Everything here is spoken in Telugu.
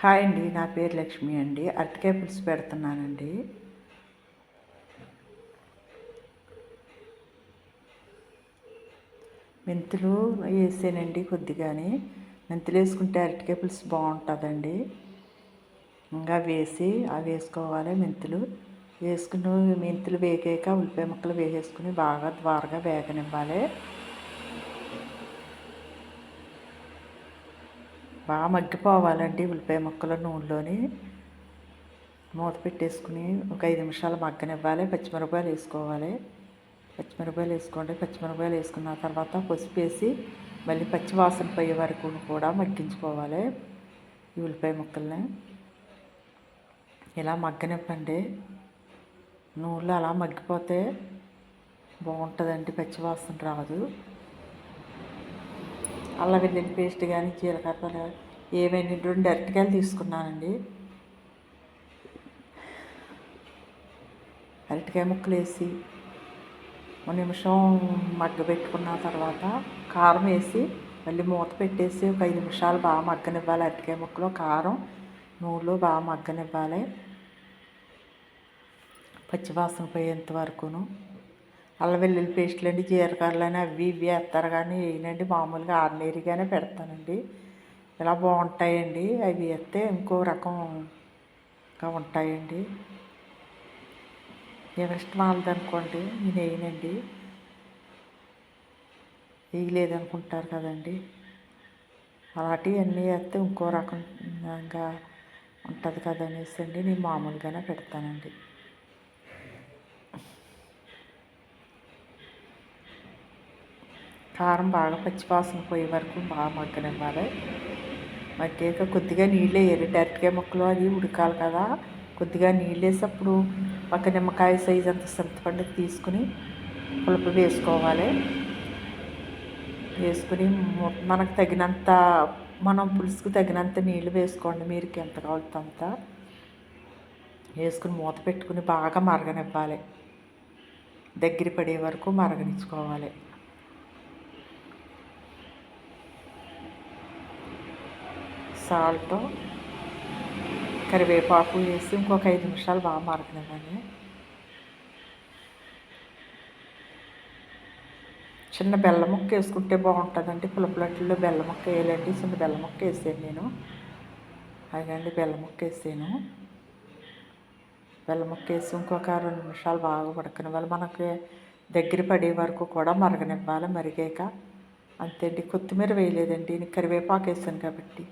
హాయ్ అండి, నా పేరు లక్ష్మి అండి. అరటికాయ పులుసు పెడుతున్నానండి. మెంతులు వేసానండి కొద్దిగాని. మెంతులు వేసుకుంటే అరటికాయ పులుసు బాగుంటుందండి. ఇంకా అవి వేసుకోవాలి. మెంతులు వేసుకుని మెంతులు వేగాక ఉల్లిపాయ ముక్కలు వేసేసుకుని బాగా ద్వారగా వేగనివ్వాలి. బాగా మగ్గిపోవాలండి ఉల్లిపాయ ముక్కలు నూనెలోని. మూత పెట్టేసుకుని ఒక 5 నిమిషాలు మగ్గనివ్వాలి. పచ్చిమిరపకాయలు వేసుకోవాలి. పచ్చిమిరపకాయలు వేసుకోండి. పచ్చిమిరపకాయలు వేసుకున్న తర్వాత పసుపు వేసి మళ్ళీ పచ్చి వాసన పోయే వరకు కూడా మగ్గించుకోవాలి. ఈ ఉల్లిపాయ ముక్కల్ని ఇలా మగ్గనివ్వండి. నూనెలో అలా మగ్గిపోతే బాగుంటుందండి, పచ్చి వాసన రాదు. అల్లం వెల్లుల్లి పేస్ట్ కానీ జీలకర్ర ఏమైనా 2 అరటికాయలు తీసుకున్నానండి. అరటికాయ ముక్కలు వేసి 1 నిమిషం మగ్గబెట్టుకున్న తర్వాత కారం వేసి మళ్ళీ మూత పెట్టేసి ఒక 5 నిమిషాలు బాగా మగ్గనివ్వాలి. అరటికాయ ముక్కలు కారం నూనెలో బాగా మగ్గనివ్వాలి, పచ్చివాసన పోయేంత వరకును. అల్లం వెల్లుల్లి పేస్టులు అండి, జీలకర్రలని అవి ఇవి వేస్తారు కానీ వేయనండి. మామూలుగా ఆర్డినరీగానే పెడతానండి. ఇలా బాగుంటాయండి. అవి వేస్తే ఇంకో రకంగా ఉంటాయండి. ఎవరిష్టం వాళ్ళదనుకోండి, నేను వేయనండి. వేయలేదనుకుంటారు కదండి. అలాంటివన్నీ వేస్తే ఇంకో రకంగా ఉంటుంది కదనేసి అండి నేను మామూలుగానే పెడతానండి. కారం బాగా పచ్చివాసన పోయే వరకు బాగా మగ్గనివ్వాలి. మగ్గాక కొద్దిగా నీళ్ళు వేయాలి. అరటికాయ ముక్కలు అది ఉడకాలి కదా, కొద్దిగా నీళ్ళు వేసి అప్పుడు ఒక నిమ్మకాయ సైజు అంత చింతపండు తీసుకుని పులుపు వేసుకోవాలి. వేసుకుని మనకు తగినంత, మనం పులుసుకు తగినంత నీళ్ళు వేసుకోండి. మీరు ఎంత కావాలంటే అంత వేసుకుని మూత పెట్టుకుని బాగా మరగనివ్వాలి. దగ్గర పడే వరకు మరగనిచ్చుకోవాలి. సాల్ట్ కరివేపాకు వేసి ఇంకొక 5 నిమిషాలు బాగా మరగనివ్వండి. చిన్న బెల్లం ముక్క వేసుకుంటే బాగుంటుందండి. పులుపులట్లో బెల్లం ముక్క వేయాలండి. చిన్న బెల్లం ముక్క వేసాను నేను. అదండి బెల్లం ముక్క వేసాను. బెల్లం ముక్క వేసి ఇంకొక 2 నిమిషాలు బాగా ఉడకనివ్వాలి. మనకి దగ్గర పడే వరకు కూడా మరగనివ్వాలి. మరిగాక అంతే అండి. కొత్తిమీర వేయలేదండి, నేను కరివేపాకు వేసాను కాబట్టి.